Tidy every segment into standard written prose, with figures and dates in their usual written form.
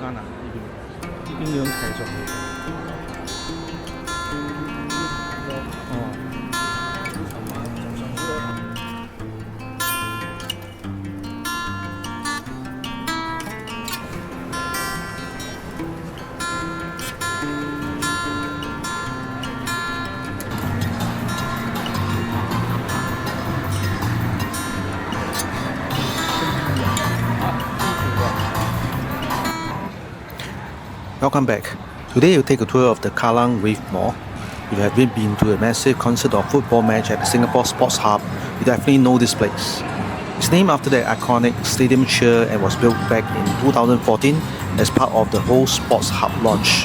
間啊，呢邊樣睇上去。Welcome back. Today we'll take a tour of the Kallang Wave Mall. If you have been to a massive concert or football match at the Singapore Sports Hub, you definitely know this place. It's named after the iconic Stadium Riverside and was built back in 2014 as part of the whole Sports Hub launch.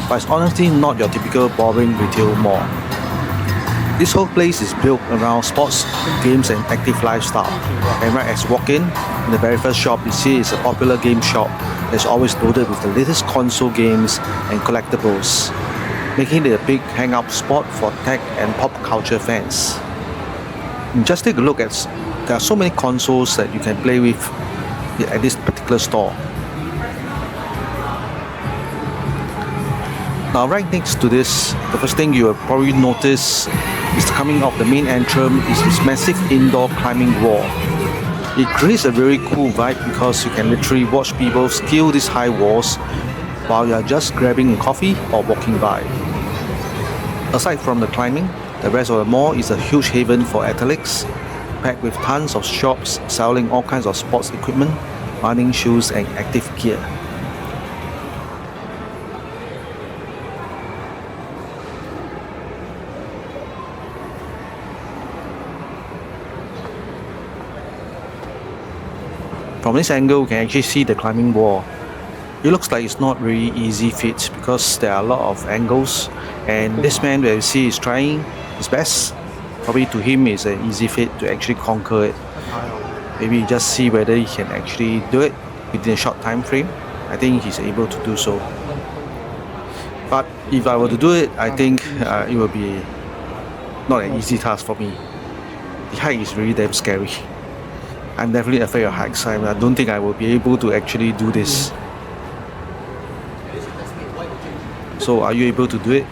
But it's honestly not your typical boring retail mall. This whole place is built around sports, games and active lifestyle. And right as you walk in the very first shop you see is a popular game shop that's always loaded with the latest console games and collectibles, making it a big hangout spot for tech and pop culture fans. And just take a look at, there are so many consoles that you can play with at this particular store. Now right next to this, the first thing you will probably notice is coming off the main entrance is this massive indoor climbing wall. It creates a very cool vibe because you can literally watch people scale these high walls while you are just grabbing a coffee or walking by. Aside from the climbing, the rest of the mall is a huge haven for athletes, packed with tons of shops selling all kinds of sports equipment, running shoes and active gear. From this angle, you can actually see the climbing wall. It looks like it's not really easy feat because there are a lot of angles, and this man that you see is trying his best. Probably to him it's an easy feat to actually conquer it. Maybe just see whether he can actually do it within a short time frame. I think he's able to do so. But if I were to do it, I think it will be not an easy task for me. The height is really damn scary. I'm definitely afraid of heights. I don't think I will be able to actually do this. So are you able to do it?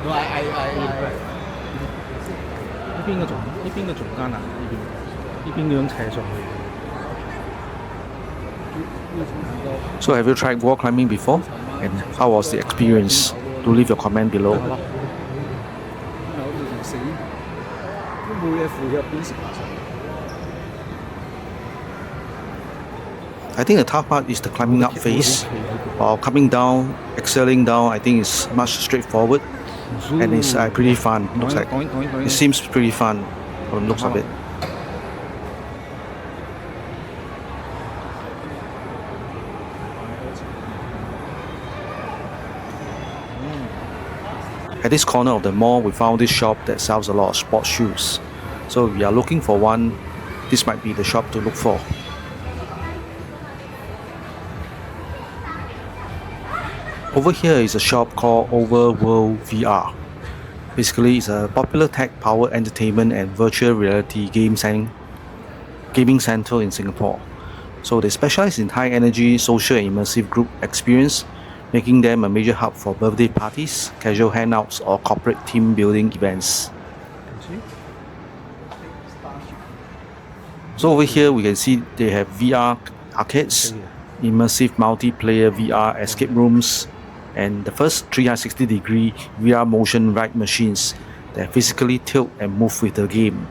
No, 呢邊嘅中間啊，呢邊樣斜上去。So have you tried wall climbing before? And how was the experience? Do leave your comment below. I think the tough part is the climbing up phase. While coming down, excelling down, I think it's much straightforward and it's pretty fun. Looks like it seems pretty fun from the looks of it. At this corner of the mall, we found this shop that sells a lot of sports shoes. So if you are looking for one, this might be the shop to look for. Over here is a shop called Overworld VR. Basically, it's a popular tech-powered entertainment and virtual reality gaming center in Singapore. So they specialize in high-energy social and immersive group experience, making them a major hub for birthday parties, casual hangouts, or corporate team building events. So over here we can see they have VR arcades, immersive multiplayer VR escape rooms, and the first 360-degree VR motion ride machines that physically tilt and move with the game.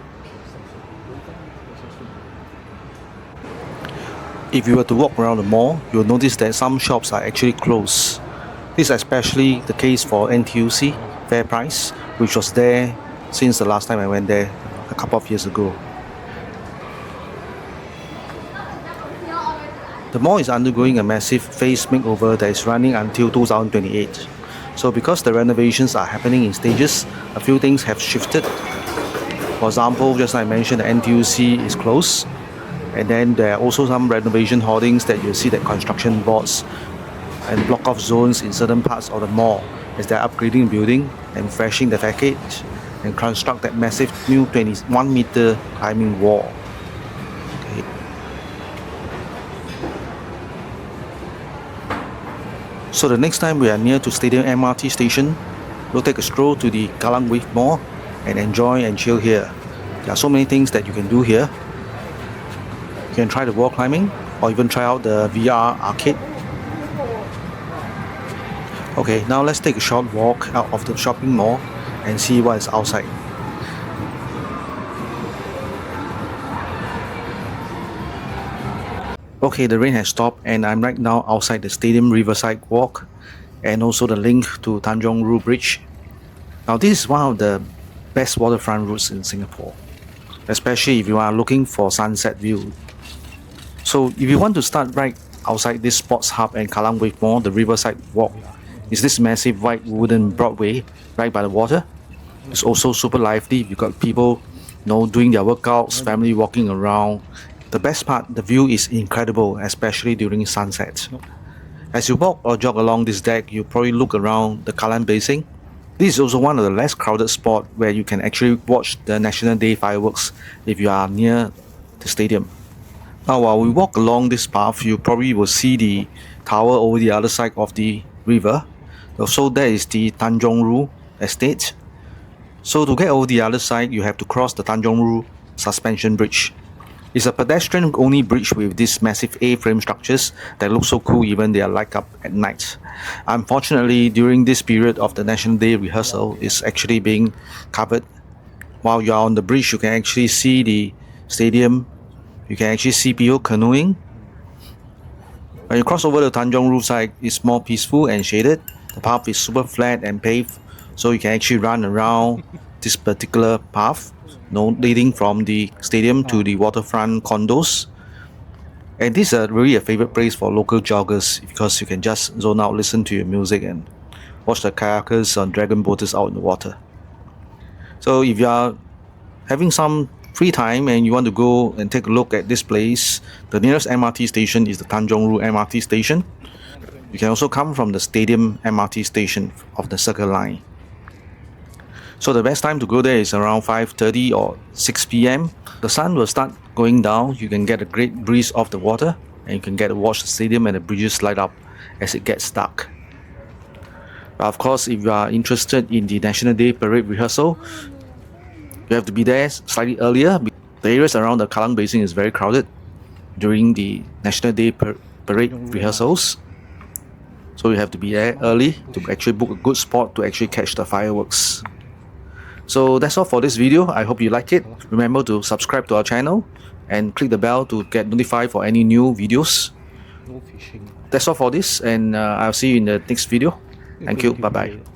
If you were to walk around the mall, you'll notice that some shops are actually closed. This is especially the case for NTUC, FairPrice, which was there since the last time I went there a couple of years ago. The mall is undergoing a massive phase makeover that is running until 2028. So because the renovations are happening in stages, a few things have shifted. For example, just like I mentioned, the NTUC is closed. And then there are also some renovation hoardings that you'll see that construction boards and block off zones in certain parts of the mall as they're upgrading the building and refreshing the facade and construct that massive new 21-meter climbing wall. So the next time we are near to Stadium MRT station, we'll take a stroll to the Kallang Wave Mall and enjoy and chill here. There are so many things that you can do here. You can try the wall climbing or even try out the VR arcade. Okay, now let's take a short walk out of the shopping mall and see what is outside. Okay, the rain has stopped and I'm right now outside the Stadium Riverside Walk and also the link to Tanjong Rhu Bridge. Now this is one of the best waterfront routes in Singapore, especially if you are looking for sunset view. So if you want to start right outside this sports hub and Kallang Wave Mall, the Riverside Walk is this massive white wooden Broadway right by the water. It's also super lively. You've got people, doing their workouts, family walking around. The best part, the view is incredible, especially during sunset. As you walk or jog along this deck, you probably look around the Kallang Basin. This is also one of the less crowded spots where you can actually watch the National Day fireworks if you are near the stadium. Now while we walk along this path, you probably will see the tower over the other side of the river. Also there is the Tanjong Rhu estate. So to get over the other side, you have to cross the Tanjong Rhu Suspension Bridge. It's a pedestrian-only bridge with these massive A-frame structures that look so cool even they are light up at night. Unfortunately, during this period of the National Day rehearsal, it's actually being covered. While you are on the bridge, you can actually see the stadium. You can actually see people canoeing. When you cross over the Tanjong Rhu side, it's more peaceful and shaded. The path is super flat and paved, so you can actually run around this particular path, leading from the stadium to the waterfront condos. And this is really a favorite place for local joggers because you can just zone out, listen to your music and watch the kayakers and dragon boaters out in the water. So if you are having some free time and you want to go and take a look at this place, the nearest MRT station is the Tanjong Rhu MRT station. You can also come from the Stadium MRT station of the Circle Line. So the best time to go there is around 5:30 or 6 p.m. The sun will start going down. You can get a great breeze off the water and you can get to watch the stadium and the bridges light up as it gets dark. But of course, if you are interested in the National Day Parade rehearsal, you have to be there slightly earlier. The areas around the Kallang Basin is very crowded during the National Day Parade rehearsals. So you have to be there early to actually book a good spot to actually catch the fireworks. So that's all for this video. I hope you like it. Remember to subscribe to our channel and click the bell to get notified for any new videos. No fishing. That's all for this, and I'll see you in the next video. Thank you. Bye bye.